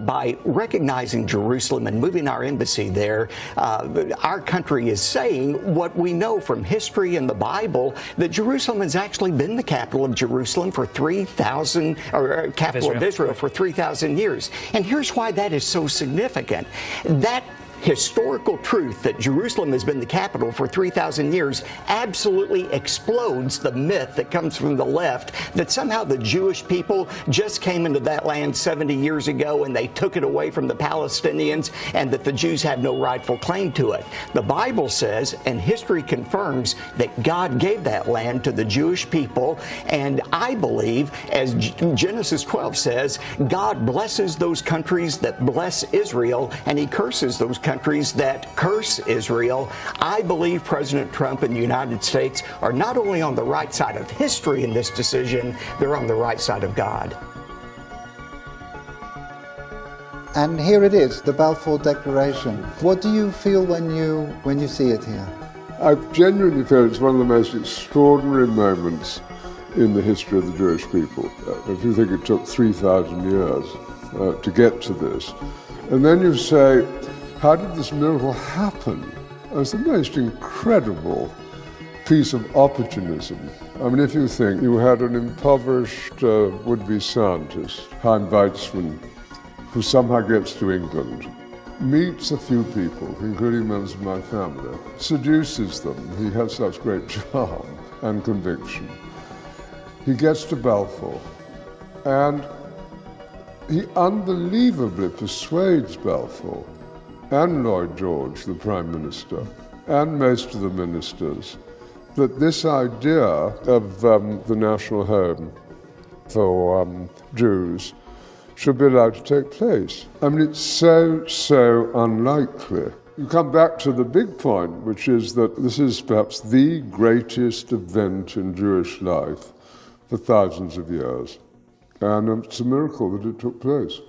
by recognizing Jerusalem and moving our embassy there, our country is saying what we know from history and the Bible, that Jerusalem has actually been the capital of Jerusalem for 3,000, or capital of Israel for 3,000 years. And here's why that is so significant. That historical truth that Jerusalem has been the capital for 3,000 years absolutely explodes the myth that comes from the left that somehow the Jewish people just came into that land 70 years ago and they took it away from the Palestinians, and that the Jews have no rightful claim to it. The Bible says, and history confirms, that God gave that land to the Jewish people, and I believe, as Genesis 12 says, God blesses those countries that bless Israel, and he curses those countries that curse Israel. I believe President Trump and the United States are not only on the right side of history in this decision, they're on the right side of God. And here it is, the Balfour Declaration. What do you feel when you see it here? I genuinely feel it's one of the most extraordinary moments in the history of the Jewish people. If you think it took 3,000 years to get to this, and then you say, how did this miracle happen? It's the most incredible piece of opportunism. I mean, if you think you had an impoverished would-be scientist, Chaim Weizmann, who somehow gets to England, meets a few people, including members of my family, seduces them. He has such great charm and conviction. He gets to Balfour, and he unbelievably persuades Balfour and Lloyd George, the Prime Minister, and most of the ministers, that this idea of the national home for Jews should be allowed to take place. I mean, it's so unlikely. You come back to the big point, which is that this is perhaps the greatest event in Jewish life for thousands of years. And it's a miracle that it took place.